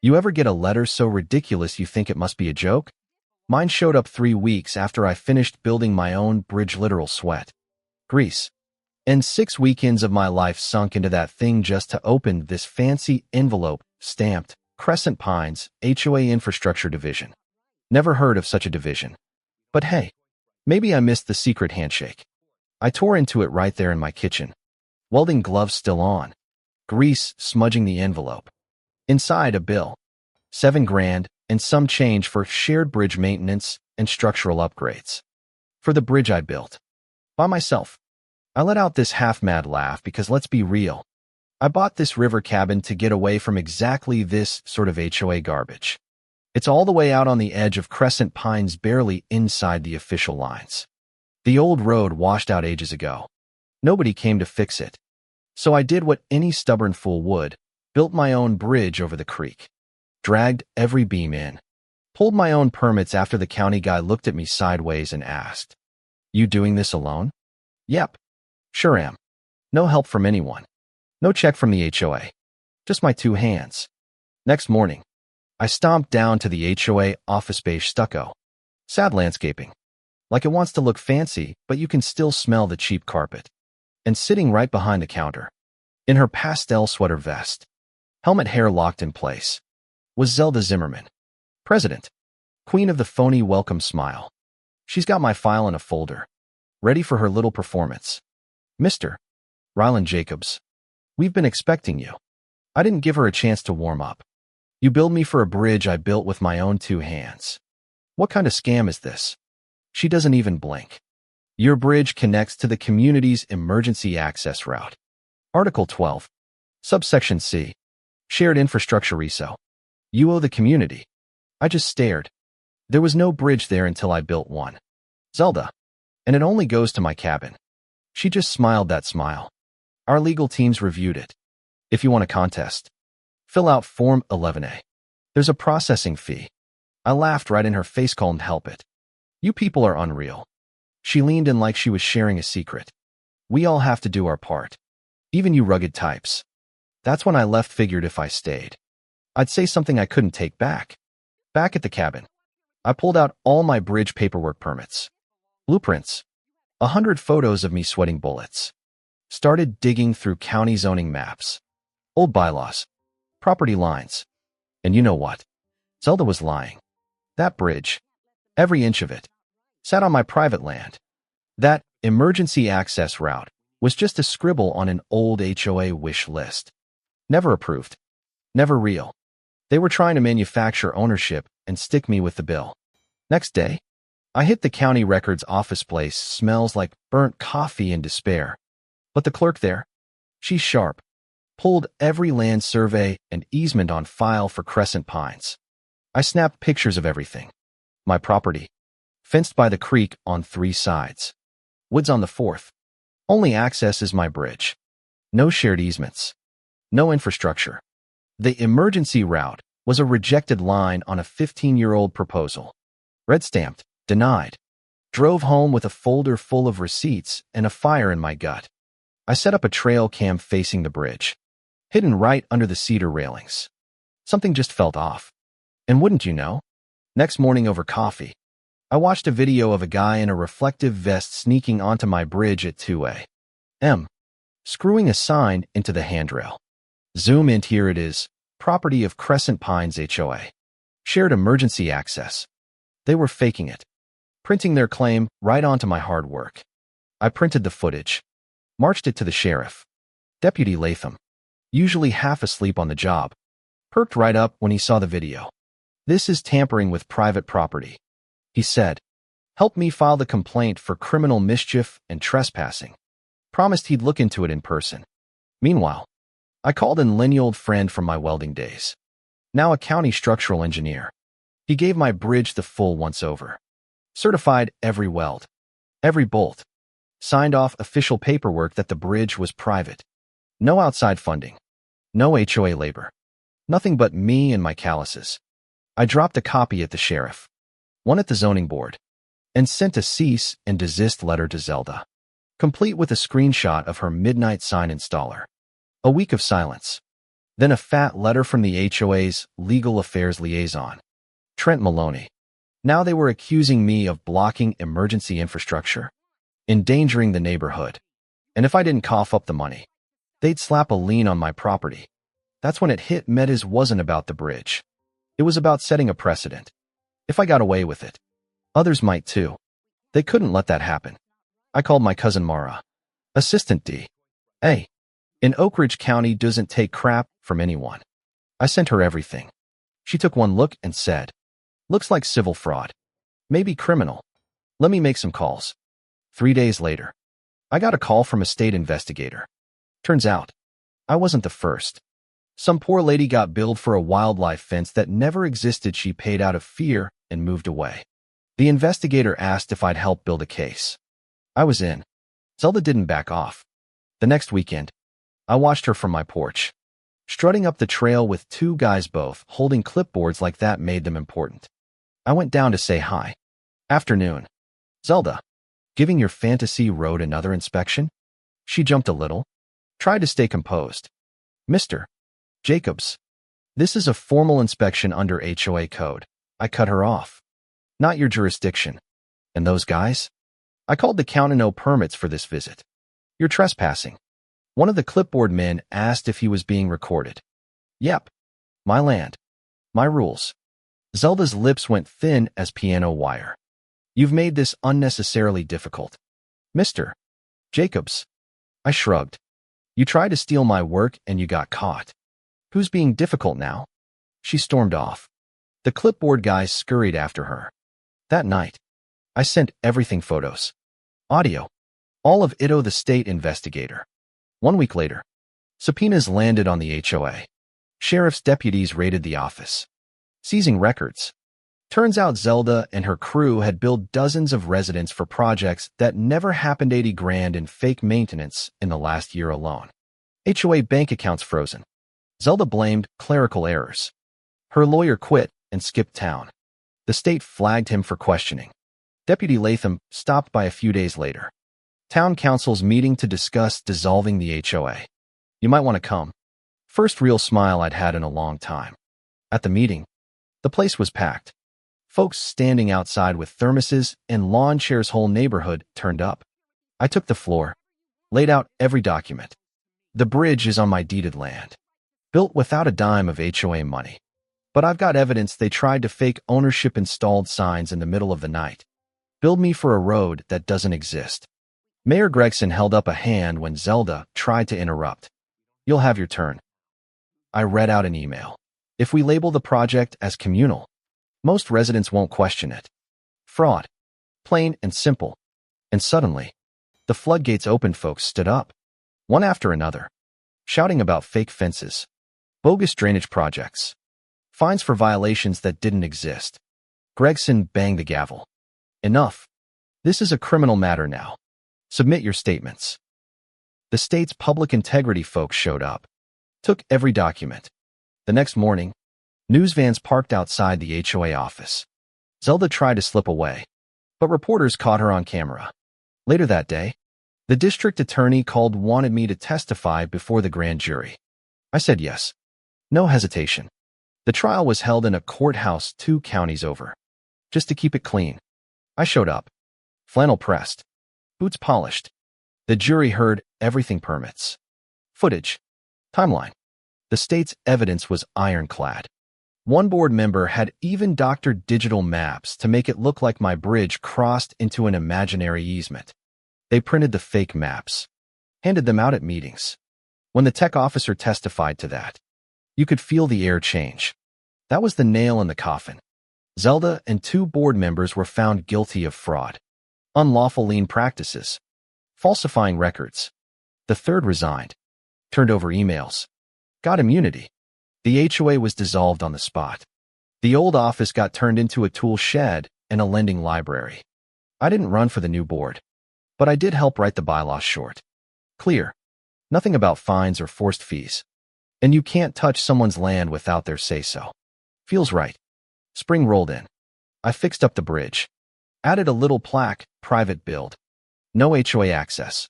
You ever get a letter so ridiculous you think it must be a joke? Mine showed up 3 weeks after I finished building my own bridge. Literal sweat. Grease. And 6 weekends of my life sunk into that thing just to open this fancy envelope stamped Crescent Pines, HOA Infrastructure Division. Never heard of such a division. But hey, maybe I missed the secret handshake. I tore into it right there in my kitchen. Welding gloves still on. Grease smudging the envelope. Inside a bill. $7 grand and some change for shared bridge maintenance and structural upgrades. For the bridge I built. By myself. I let out this half-mad laugh because let's be real. I bought this river cabin to get away from exactly this sort of HOA garbage. It's all the way out on the edge of Crescent Pines, barely inside the official lines. The old road washed out ages ago. Nobody came to fix it. So I did what any stubborn fool would, built my own bridge over the creek. Dragged every beam in. Pulled my own permits after the county guy looked at me sideways and asked, "You doing this alone?" "Yep. Sure am. No help from anyone. No check from the HOA. Just my 2 hands." Next morning, I stomped down to the HOA office. Beige stucco. Sad landscaping. Like it wants to look fancy, but you can still smell the cheap carpet. And sitting right behind the counter, in her pastel sweater vest, helmet hair locked in place, was Zelda Zimmerman. President. Queen of the phony welcome smile. She's got my file in a folder, ready for her little performance. "Mr. Ryland Jacobs, we've been expecting you." I didn't give her a chance to warm up. "You billed me for a bridge I built with my own 2 hands. What kind of scam is this?" She doesn't even blink. "Your bridge connects to the community's emergency access route. Article 12. Subsection C. Shared infrastructure reso. You owe the community." I just stared. There was no bridge there until I built one. "Zelda. And it only goes to my cabin." She just smiled that smile. "Our legal teams reviewed it. If you want a contest, fill out Form 11A. There's a processing fee." I laughed right in her face. Couldn't help it. "You people are unreal." She leaned in like she was sharing a secret. "We all have to do our part. Even you rugged types." That's when I left. Figured if I stayed, I'd say something I couldn't take back. Back at the cabin, I pulled out all my bridge paperwork, permits, blueprints, 100 photos of me sweating bullets. Started digging through county zoning maps, old bylaws, property lines. And you know what? Zelda was lying. That bridge, every inch of it, sat on my private land. That emergency access route was just a scribble on an old HOA wish list. Never approved. Never real. They were trying to manufacture ownership and stick me with the bill. Next day, I hit the county records office. Place smells like burnt coffee and despair. But the clerk there, she's sharp. Pulled every land survey and easement on file for Crescent Pines. I snapped pictures of everything. My property, fenced by the creek on 3 sides. Woods on the 4th. Only access is my bridge. No shared easements. No infrastructure. The emergency route was a rejected line on a 15-year-old proposal. Red stamped, denied. Drove home with a folder full of receipts and a fire in my gut. I set up a trail cam facing the bridge, hidden right under the cedar railings. Something just felt off. And wouldn't you know, next morning over coffee, I watched a video of a guy in a reflective vest sneaking onto my bridge at 2 a.m., screwing a sign into the handrail. Zoom in. Here it is. Property of Crescent Pines HOA. Shared emergency access. They were faking it. Printing their claim right onto my hard work. I printed the footage. Marched it to the sheriff. Deputy Latham, usually half asleep on the job, perked right up when he saw the video. "This is tampering with private property," he said. "Helped me file the complaint for criminal mischief and trespassing. Promised he'd look into it in person." Meanwhile, I called an old friend from my welding days, now a county structural engineer. He gave my bridge the full once-over. Certified every weld, every bolt. Signed off official paperwork that the bridge was private. No outside funding. No HOA labor. Nothing but me and my calluses. I dropped a copy at the sheriff, one at the zoning board, and sent a cease and desist letter to Zelda, complete with a screenshot of her midnight sign installer. A week of silence. Then a fat letter from the HOA's legal affairs liaison, Trent Maloney. Now they were accusing me of blocking emergency infrastructure, endangering the neighborhood. And if I didn't cough up the money, they'd slap a lien on my property. That's when it hit me. It wasn't about the bridge. It was about setting a precedent. If I got away with it, others might too. They couldn't let that happen. I called my cousin Mara, Assistant D.A. in Oak Ridge County, doesn't take crap from anyone. I sent her everything. She took one look and said, "Looks like civil fraud. Maybe criminal. Let me make some calls." 3 days later, I got a call from a state investigator. Turns out, I wasn't the first. Some poor lady got billed for a wildlife fence that never existed. She paid out of fear and moved away. The investigator asked if I'd help build a case. I was in. Zelda didn't back off. The next weekend, I watched her from my porch, strutting up the trail with two guys both holding clipboards like that made them important. I went down to say hi. "Afternoon. Zelda, giving your fantasy road another inspection?" She jumped a little, tried to stay composed. "Mr. Jacobs, this is a formal inspection under HOA code." I cut her off. "Not your jurisdiction. And those guys? I called the county, no permits for this visit. You're trespassing." One of the clipboard men asked if he was being recorded. "Yep. My land. My rules." Zelda's lips went thin as piano wire. "You've made this unnecessarily difficult, Mr. Jacobs." I shrugged. "You tried to steal my work and you got caught. Who's being difficult now?" She stormed off. The clipboard guys scurried after her. That night, I sent everything, photos, audio, all of it to the state investigator. 1 week later, subpoenas landed on the HOA. Sheriff's deputies raided the office, seizing records. Turns out Zelda and her crew had billed dozens of residents for projects that never happened. 80 grand in fake maintenance in the last year alone. HOA bank accounts frozen. Zelda blamed clerical errors. Her lawyer quit and skipped town. The state flagged him for questioning. Deputy Latham stopped by a few days later. Town council's meeting to discuss dissolving the HOA. "You might want to come." First real smile I'd had in a long time. At the meeting, the place was packed. Folks standing outside with thermoses and lawn chairs. Whole neighborhood turned up. I took the floor, laid out every document. "The bridge is on my deeded land, built without a dime of HOA money. But I've got evidence they tried to fake ownership, installed signs in the middle of the night. Build me for a road that doesn't exist." Mayor Gregson held up a hand when Zelda tried to interrupt. "You'll have your turn." I read out an email. "If we label the project as communal, most residents won't question it. Fraud. Plain and simple." And suddenly, the floodgates opened. Folks stood up, one after another, shouting about fake fences, bogus drainage projects, fines for violations that didn't exist. Gregson banged the gavel. "Enough. This is a criminal matter now. Submit your statements." The state's public integrity folks showed up, took every document. The next morning, news vans parked outside the HOA office. Zelda tried to slip away, but reporters caught her on camera. Later that day, the district attorney called, wanted me to testify before the grand jury. I said yes. No hesitation. The trial was held in a courthouse 2 counties over. Just to keep it clean, I showed up, flannel pressed, boots polished. The jury heard everything: permits, footage, timeline. The state's evidence was ironclad. One board member had even doctored digital maps to make it look like my bridge crossed into an imaginary easement. They printed the fake maps, handed them out at meetings. When the tech officer testified to that, you could feel the air change. That was the nail in the coffin. Zelda and 2 board members were found guilty of fraud, unlawful lien practices, falsifying records. The third resigned, turned over emails, got immunity. The HOA was dissolved on the spot. The old office got turned into a tool shed and a lending library. I didn't run for the new board, but I did help write the bylaws short. Clear. Nothing about fines or forced fees. And you can't touch someone's land without their say-so. Feels right. Spring rolled in. I fixed up the bridge. Added a little plaque, private build. No HOA access.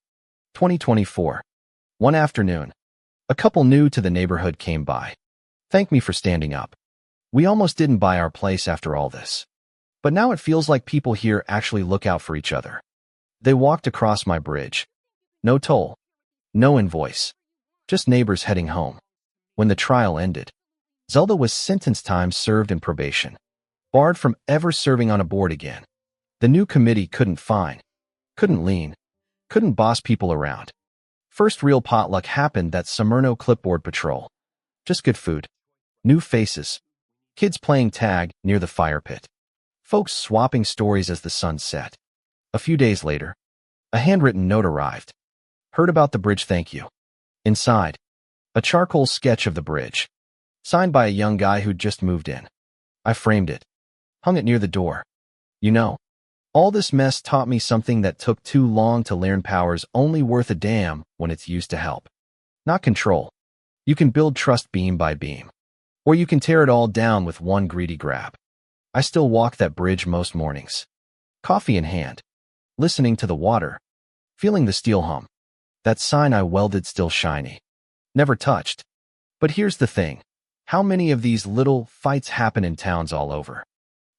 2024. One afternoon, A couple new to the neighborhood came by. Thanked me for standing up. We almost didn't buy our place after all this. But now it feels like people here actually look out for each other. They walked across my bridge. No toll. No invoice. Just neighbors heading home. When the trial ended, Zelda was sentenced time served in probation. Barred from ever serving on a board again. The new committee couldn't fine. Couldn't lean. Couldn't boss people around. First real potluck happened that Summerno clipboard patrol. Just good food. New faces. Kids playing tag near the fire pit. Folks swapping stories as the sun set. A few days later, a handwritten note arrived. Heard about the bridge, thank you. Inside, a charcoal sketch of the bridge. Signed by a young guy who'd just moved in. I framed it. Hung it near the door. You know, all this mess taught me something that took too long to learn. Power's only worth a damn when it's used to help. Not control. You can build trust beam by beam. Or you can tear it all down with one greedy grab. I still walk that bridge most mornings. Coffee in hand. Listening to the water. Feeling the steel hum. That sign I welded still shiny. Never touched. But here's the thing. How many of these little fights happen in towns all over?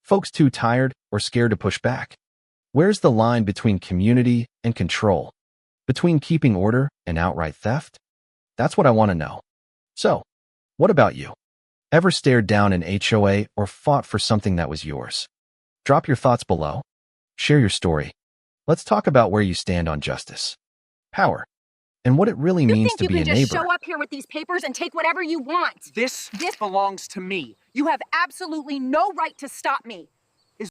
Folks too tired or scared to push back? Where's the line between community and control? Between keeping order and outright theft? That's what I want to know. So, what about you? Ever stared down an HOA or fought for something that was yours? Drop your thoughts below. Share your story. Let's talk about where you stand on justice, power, and what it really means to be a neighbor. You think you can just show up here with these papers and take whatever you want? This belongs to me. You have absolutely no right to stop me.